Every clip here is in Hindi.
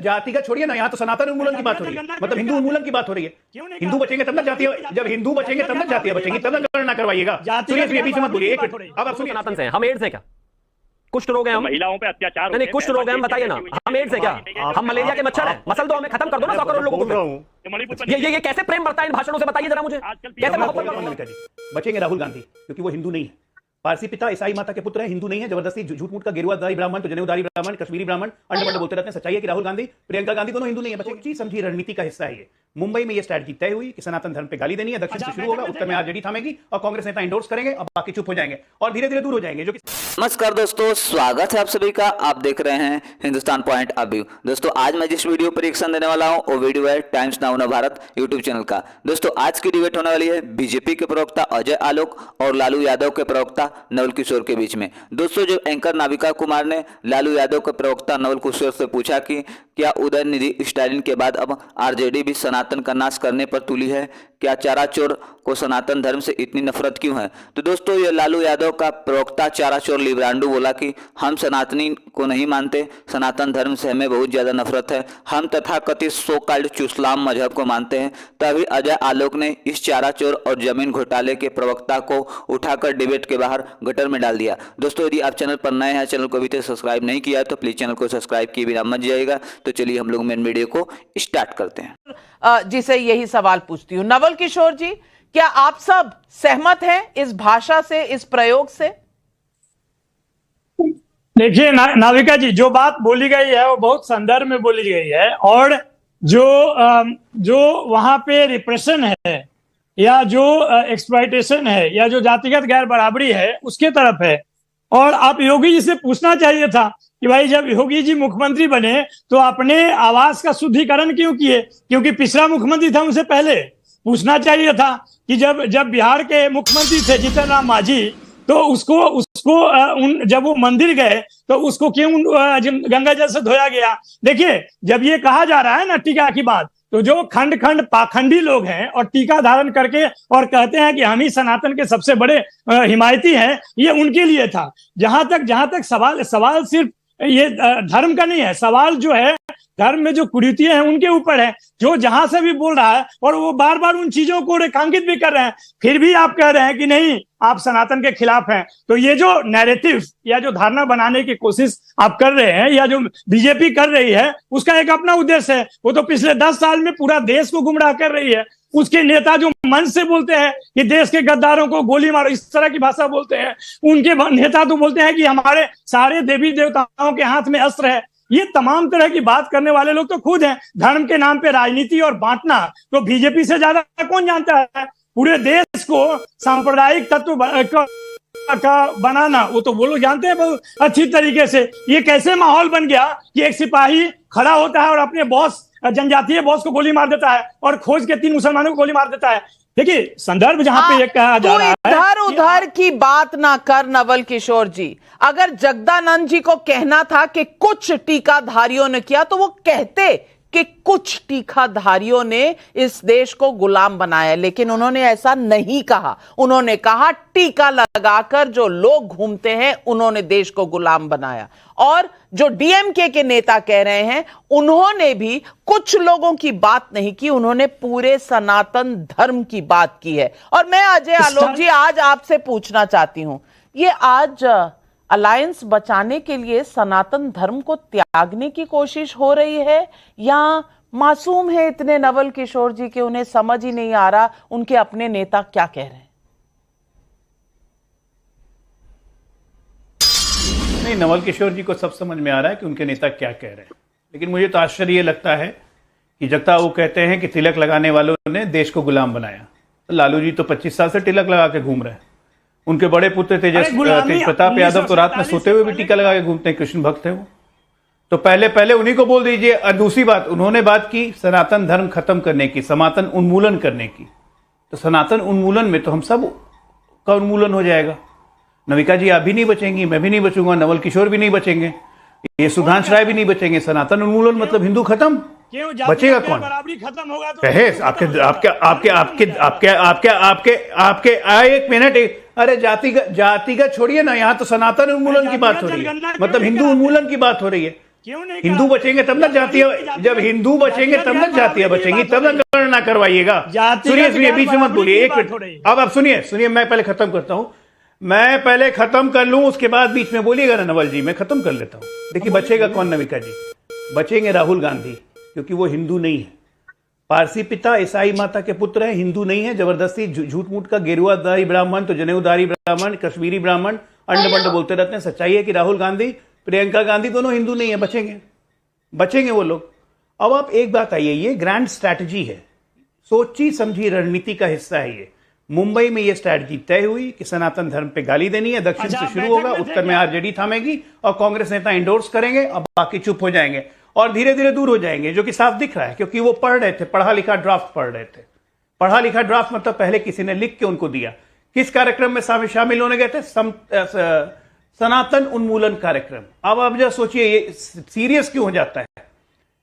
जाति का छोड़िए ना, यहाँ तो सनातन उन्मूलन की बात हो रही है, मतलब हिंदू उन्मूलन की बात हो रही है। हिंदू बचेंगे तब ना जातीय, जब हिंदू बचेंगे तब ना जातीय बचेंगी, तब ना गणना करवाइएगा। सुनिए बीच में मत बोलिए, अब आप सुनिए। सनातन से हम एड्स हैं क्या? कुछ रोग हैं हम, महिलाओं पे अत्याचार नहीं कुछ रोग हैं हम, बताइए ना, हम एड्स हैं क्या? हम मलेरिया के मच्छर हैं, मसल दो हमें, खत्म कर दो ना 100 करोड़ लोगों को। ये कैसे प्रेम बढ़ता है इन भाषणों से, बताइए जरा मुझे, कैसे मोहब्बत? बचेंगे राहुल गांधी, क्योंकि वो हिंदू नहीं है, पारसी पिता ईसाई माता के पुत्र है, हिंदू नहीं है, जबरदस्ती झूठ मूठ का गेरुआधारी ब्राह्मण तो जनेऊधारी ब्राह्मण, कश्मीरी ब्राह्मण अंडा बोलते रहते हैं। सच्चाई है कि राहुल गांधी, प्रियंका गांधी दोनों हिंदू नहीं है। बच्चे समझी रणनीति का हिस्सा है ये। मुंबई में ये स्ट्रैटेजी तय हुई कि सनातन धर्म पे गाली देनी है, दक्षिण से शुरू होगा, उत्तर में आरजेडी थामेगी और कांग्रेस नेता इंडोर्स करेंगे और बाकी चुप हो जाएंगे और धीरे धीरे दूर हो जाएंगे। जो कि नमस्कार दोस्तों, स्वागत है आप सभी का। आप देख रहे हैं हिंदुस्तान पॉइंट ऑफ व्यू। दोस्तों आज मैं जिस वीडियो पर रिएक्शन देने वाला हूं वो वीडियो है times now Bharat YouTube channel का। दोस्तों आज की डिबेट होने वाली है बीजेपी के प्रवक्ता अजय आलोक और लालू यादव के प्रवक्ता नवल किशोर के बीच में। दोस्तों जो एंकर नाविका कुमार ने लालू यादव के प्रवक्ता नवल किशोर से पूछा कि क्या उदयनिधि स्टालिन के बाद अब आरजेडी भी सनातन का नाश करने पर तुली है, क्या चाराचोर को सनातन धर्म से इतनी नफरत क्यों है? तो दोस्तों ये लालू यादव का प्रवक्ता चाराचोर लिब्रांडू बोला कि हम सनातनी को नहीं मानते, सनातन धर्म से हमें बहुत ज्यादा नफरत है, हम तथाकथित सो कॉल्ड चुस्लाम मजहब को मानते हैं। तभी अजय आलोक ने इस चाराचोर और जमीन घोटाले के प्रवक्ता को उठाकर डिबेट के बाहर गटर में डाल दिया। दोस्तों यदि आप चैनल पर नए हैं, चैनल को अभी तक सब्सक्राइब नहीं किया तो प्लीज चैनल को सब्सक्राइब किए बिना मत जाइएगा। तो चलिए हम लोग मेन वीडियो को स्टार्ट करते हैं। जिसे यही सवाल पूछती हूँ, नवल किशोर जी, क्या आप सब सहमत हैं इस भाषा से, इस प्रयोग से? देखिए नाविका जी, जो बात बोली गई है वो बहुत संदर्भ में बोली गई है और जो वहां पे रिप्रेशन है या जो एक्सप्लॉयटेशन है या जो जातिगत गैर बराबरी है उसके तरफ है। और आप योगी जी से पूछना चाहिए था कि भाई जब योगी जी मुख्यमंत्री बने तो अपने आवास का शुद्धिकरण क्यों किए, क्योंकि पिछला मुख्यमंत्री था उनसे पहले। पूछना चाहिए था कि जब बिहार के मुख्यमंत्री थे जीतन राम मांझी तो उसको जब वो मंदिर गए तो उसको क्यों गंगा जल से धोया गया। देखिए जब ये कहा जा रहा है ना टीका की बात, तो जो खंड खंड पाखंडी लोग हैं और टीका धारण करके और कहते हैं कि हम ही सनातन के सबसे बड़े हिमायती हैं, ये उनके लिए था। जहां तक सवाल सिर्फ ये धर्म का नहीं है, सवाल जो है धर्म में जो कुरीतियां हैं उनके ऊपर है, जो जहां से भी बोल रहा है और वो बार बार उन चीजों को रेखांकित भी कर रहे हैं, फिर भी आप कह रहे हैं कि नहीं आप सनातन के खिलाफ हैं। तो ये जो नैरेटिव या जो धारणा बनाने की कोशिश आप कर रहे हैं या जो बीजेपी कर रही है उसका एक अपना उद्देश्य है। वो तो पिछले 10 साल में पूरा देश को गुमराह कर रही है। उसके नेता जो मंच से बोलते हैं कि देश के गद्दारों को गोली मारो, इस तरह की भाषा बोलते हैं, उनके नेता तो बोलते हैं कि हमारे सारे देवी देवताओं के हाथ में अस्त्र है। ये तमाम तरह की बात करने वाले लोग तो खुद हैं। धर्म के नाम पे राजनीति और बांटना तो बीजेपी से ज्यादा कौन जानता है। पूरे देश को सांप्रदायिक तत्व का बनाना वो तो वो लोग जानते हैं बहुत अच्छी तरीके से। ये कैसे माहौल बन गया कि एक सिपाही खड़ा होता है और अपने बॉस जनजातीय बॉस को गोली मार देता है और खोज के 3 मुसलमानों को गोली मार देता है। देखिए संदर्भ जहां पे ये कहा जा रहा है, इधर उधर की बात ना कर नवल किशोर जी। अगर जगदानंद जी को कहना था कि कुछ टीकाधारियों ने किया तो वो कहते कि कुछ टीकाधारियों ने इस देश को गुलाम बनाया, लेकिन उन्होंने ऐसा नहीं कहा। उन्होंने कहा टीका लगाकर जो लोग घूमते हैं उन्होंने देश को गुलाम बनाया। और जो डीएमके के नेता कह रहे हैं उन्होंने भी कुछ लोगों की बात नहीं की, उन्होंने पूरे सनातन धर्म की बात की है। और मैं अजय आलोक जी आज आपसे पूछना चाहती हूं, ये आज अलायंस बचाने के लिए सनातन धर्म को त्यागने की कोशिश हो रही है या मासूम है इतने नवल किशोर जी के उन्हें समझ ही नहीं आ रहा उनके अपने नेता क्या कह रहे हैं? नहीं, नवल किशोर जी को सब समझ में आ रहा है कि उनके नेता क्या कह रहे हैं, लेकिन मुझे तो आश्चर्य ये लगता है कि जगता वो कहते हैं कि तिलक लगाने वालों ने देश को गुलाम बनाया, तो लालू जी तो 25 साल से तिलक लगा के घूम रहे हैं। उनके बड़े पुत्र तेज प्रताप यादव तो रात में सोते हुए भी टीका लगा के घूमते हैं, कृष्ण भक्त है वो। तो पहले उन्हीं को बोल दीजिए। और दूसरी बात, उन्होंने बात की सनातन धर्म खत्म करने की, सनातन उन्मूलन करने की। तो सनातन उन्मूलन में तो हम सब का उन्मूलन हो जाएगा। नविका जी आप भी नहीं बचेंगी, मैं भी नहीं बचूंगा, नवल किशोर भी नहीं बचेंगे, ये सुधांश राय भी नहीं बचेंगे। सनातन उन्मूलन मतलब हिंदू खत्म, बचेगा कौन? बराबरी खत्म होगा तो कहे आपके एक मिनट, अरे जातिगत छोड़िए ना, यहाँ तो सनातन उन्मूलन की बात हो रही है, मतलब हिंदू उन्मूलन की बात हो रही है। क्यों नहीं हिंदू करा? बचेंगे तब ना जातीय, जब हिंदू बचेंगे तब ना जातीय बचेंगी, तब ना गणना करवाइएगा। सुनिए बीच में मत बोलिए, एक मिनट अब सुनिए मैं पहले खत्म करता हूं, मैं पहले खत्म कर लूं, उसके बाद बीच में बोलिएगा ना नवल जी, मैं खत्म कर लेता हूं। देखिए बचेगा कौन नविका जी, बचेंगे राहुल गांधी, क्योंकि वो हिंदू नहीं है, पारसी पिता ईसाई माता के पुत्र हैं, हिंदू नहीं है, जबरदस्ती झूठ मूठ का गेरुआधारी ब्राह्मण तो जनेऊधारी ब्राह्मण, कश्मीरी ब्राह्मण अंड बंड बोलते रहते हैं। सच्चाई है कि राहुल गांधी, प्रियंका गांधी दोनों हिंदू नहीं है, बचेंगे वो लोग। अब आप एक बात आइए, ये ग्रैंड स्ट्रैटेजी है, सोची समझी रणनीति का हिस्सा है ये। मुंबई में ये स्ट्रैटेजी तय हुई कि सनातन धर्म पे गाली देनी है, दक्षिण से शुरू होगा, उत्तर में आरजेडी थामेगी और कांग्रेस नेता इंडोर्स करेंगे और बाकी चुप हो जाएंगे और धीरे धीरे दूर हो जाएंगे, जो कि साफ दिख रहा है, क्योंकि वो पढ़ रहे थे, पढ़ा लिखा ड्राफ्ट पढ़ रहे थे। पढ़ा लिखा ड्राफ्ट मतलब पहले किसी ने लिख के उनको दिया। किस कार्यक्रम में शामिल होने गए थे? सनातन उन्मूलन कार्यक्रम। अब आप जरा सोचिए ये सीरियस क्यों हो जाता है।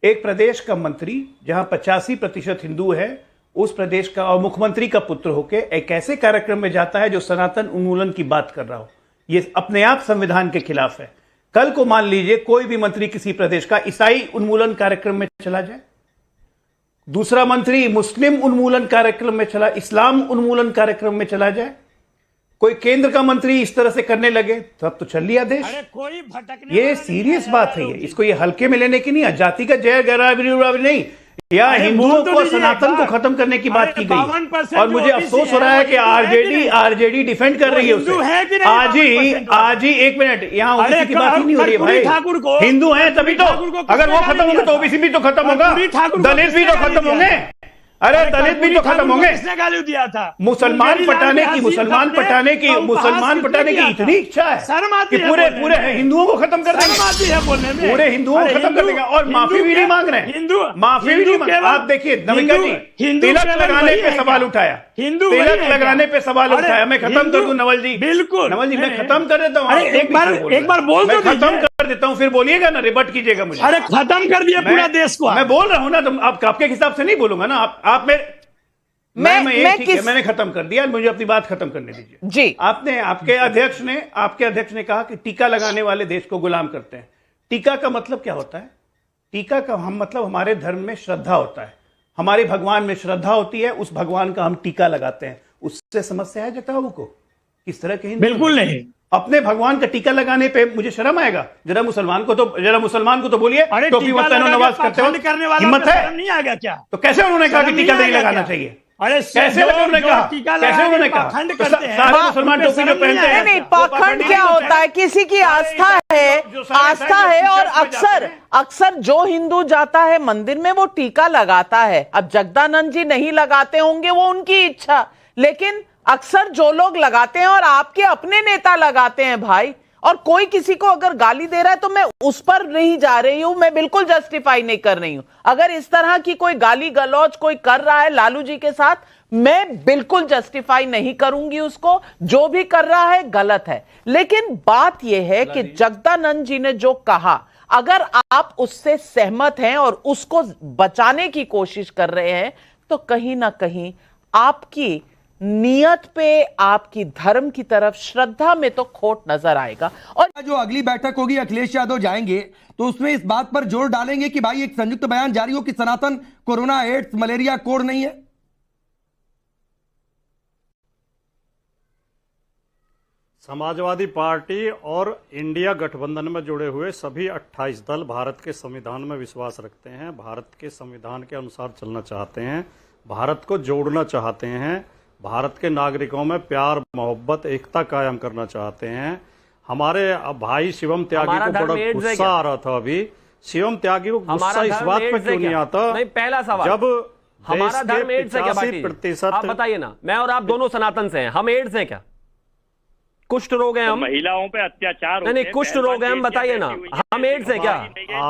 एक प्रदेश का मंत्री जहां 85% हिंदू है, उस प्रदेश का और मुख्यमंत्री का पुत्र होके एक ऐसे कार्यक्रम में जाता है जो सनातन उन्मूलन की बात कर रहा हो, ये अपने आप संविधान के खिलाफ है। कल को मान लीजिए कोई भी मंत्री किसी प्रदेश का ईसाई उन्मूलन कार्यक्रम में चला जाए, दूसरा मंत्री मुस्लिम उन्मूलन कार्यक्रम में चला, इस्लाम उन्मूलन कार्यक्रम में चला जाए, कोई केंद्र का मंत्री इस तरह से करने लगे तो अब तो चल लिया देश। अरे कोई भटकने ये सीरियस बात है, ये इसको ये हल्के में लेने की नहीं है। जाति का जय गैराबरी नहीं, या हिंदुओं को सनातन को खत्म करने की बात की गई। और मुझे अफसोस हो रहा है कि आरजेडी डिफेंड कर रही है उसे। आज ही एक मिनट, यहाँ ओबीसी की बात ही नहीं हो रही है भाई, हिंदू हैं तभी तो, अगर वो खत्म होंगे तो ओबीसी भी तो खत्म होगा, दलित भी तो खत्म होंगे, अरे दलित भी तो खत्म होंगे। किसने गाली दिया था? मुसलमान पटाने की इतनी इच्छा है कि पूरे हिंदुओं को खत्म कर देंगे, पूरे हिंदुओं को खत्म कर देंगे। और माफी भी नहीं मांग रहे हैं, माफी भी नहीं मांग रहे। आप देखिए नमिका जी, तिलक लगाने पे सवाल उठाया, तिलक लगाने पे सवाल उठाया। मैं खत्म कर दूं नवल जी? बिल्कुल नवल जी, मैं खत्म कर देता हूँ, एक बार बोल दो, खत्म कर देता हूँ, फिर बोलिएगा ना, रिबट कीजिएगा मुझे। अरे खत्म कर दिया पूरा देश को। मैं बोल रहा हूँ ना, तो आपके हिसाब से नहीं बोलूंगा ना। आप मैंने खत्म कर दिया, मुझे अपनी बात खत्म करने दीजिए जी। आपके अध्यक्ष ने कहा कि टीका लगाने वाले देश को गुलाम करते हैं। टीका का मतलब क्या होता है? टीका का हम मतलब हमारे धर्म में श्रद्धा होता है, हमारे भगवान में श्रद्धा होती है, उस भगवान का हम टीका लगाते हैं। उससे समस्या है जटाऊ को? किस तरह के हिंदू? बिल्कुल नहीं। अपने भगवान का टीका लगाने पे मुझे शर्म आएगा? जरा मुसलमान को तो बोलिए, टोपी नवाज करते हो, हिम्मत है? नहीं आ गया क्या? तो कैसे उन्होंने कहा कि टीका नहीं लगाना चाहिए? अरे कैसे उन्होंने कहा? खंड करते हैं सारे मुसलमान टोपी जो पहनते हैं। नहीं, पाखंड क्या होता है? किसी की आस्था है और अक्सर जो हिंदू जाता है मंदिर में वो टीका लगाता है। अब जगदानंद जी नहीं लगाते होंगे, वो उनकी इच्छा, लेकिन अक्सर जो लोग लगाते हैं और आपके अपने नेता लगाते हैं भाई। और कोई किसी को अगर गाली दे रहा है तो मैं उस पर नहीं जा रही हूं, मैं बिल्कुल जस्टिफाई नहीं कर रही हूं। अगर इस तरह की कोई गाली गलौज कोई कर रहा है लालू जी के साथ, मैं बिल्कुल जस्टिफाई नहीं करूंगी उसको। जो भी कर रहा है गलत है। लेकिन बात यह है कि जगदानंद जी ने जो कहा, अगर आप उससे सहमत हैं और उसको बचाने की कोशिश कर रहे हैं, तो कहीं ना कहीं आपकी नियत पे, आपकी धर्म की तरफ, श्रद्धा में तो खोट नजर आएगा। और जो अगली बैठक होगी अखिलेश यादव जाएंगे तो उसमें इस बात पर जोर डालेंगे कि भाई एक संयुक्त बयान जारी हो कि सनातन कोरोना, एड्स, मलेरिया कोड नहीं है। समाजवादी पार्टी और इंडिया गठबंधन में जुड़े हुए सभी 28 दल भारत के संविधान में विश्वास रखते हैं, भारत के संविधान के अनुसार चलना चाहते हैं, भारत को जोड़ना चाहते हैं, भारत के नागरिकों में प्यार, मोहब्बत, एकता कायम करना चाहते हैं। हमारे भाई शिवम त्यागी को बड़ा गुस्सा आ रहा था अभी। शिवम त्यागी को गुस्सा इस बात पे क्यों नहीं आता? नहीं, पहला सवाल, जब हमारा धर्म एड्स है क्या? 85% आप बताइए ना। मैं और आप दोनों सनातन से हैं, हम एड्स हैं क्या? कुष्ठ रोग हैं हम? महिलाओं पे अत्याचार नहीं, कुष्ठ रोग हैं हम, बताइए ना। हम एड्स हैं क्या?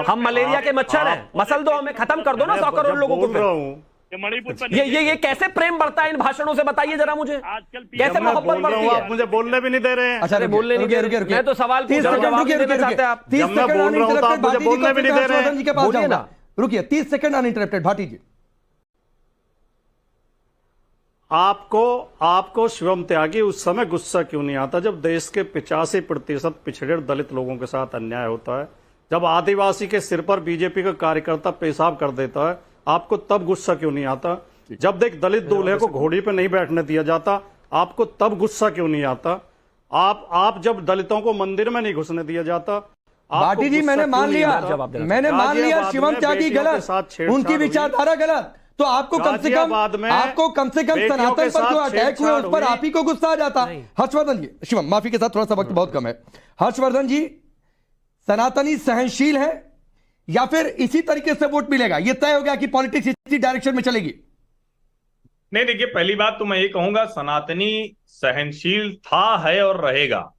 हम मलेरिया के मच्छर हैं? मसल दो हमें, खत्म कर दो ना 100 करोड़ लोगों को। मणिपुर पर ये कैसे प्रेम बढ़ता है इन भाषणों से? बताइए जरा मुझे, कैसे मोहब्बत बढ़ती है? आप मुझे बोलने भी नहीं दे रहे हैं। अच्छा, बोलने नहीं दे रहे। मैं तो सवाल पूछ रहा हूं, जवाब नहीं देना चाहते आप। 30 सेकंड अनइंटरप्टेड, मुझे बोलने भी नहीं दे रहे हैं। बोलिए ना। रुकिए, 30 सेकंड अनइंटरप्टेड, भाटी जी। आपको शिवम त्यागी उस समय गुस्सा क्यों नहीं आता जब देश के 85% पिछड़े दलित लोगों के साथ अन्याय होता है, जब आदिवासी के सिर पर बीजेपी का कार्यकर्ता पेशाब कर देता है, आपको तब गुस्सा क्यों नहीं आता? जब देख दलित दूल्हे को घोड़ी पे नहीं बैठने दिया जाता, आपको तब गुस्सा क्यों नहीं आता? आप जब दलितों को मंदिर में नहीं घुसने दिया जाता, भाटी जी मैंने मान लिया, शिवम त्यागी गलत, उनकी विचारधारा गलत, तो आपको कम से कम सनातन पर जो अटैक हुए उस पर आप ही को गुस्सा आ जाता। हर्षवर्धन जी, शिवम माफी के साथ थोड़ा सा वक्त बहुत कम है, हर्षवर्धन जी सनातनी सहनशील है या फिर इसी तरीके से वोट मिलेगा? ये तय हो गया कि पॉलिटिक्स इसी डायरेक्शन में चलेगी? नहीं, देखिए पहली बात तो मैं ये कहूंगा सनातनी सहनशील था, है और रहेगा।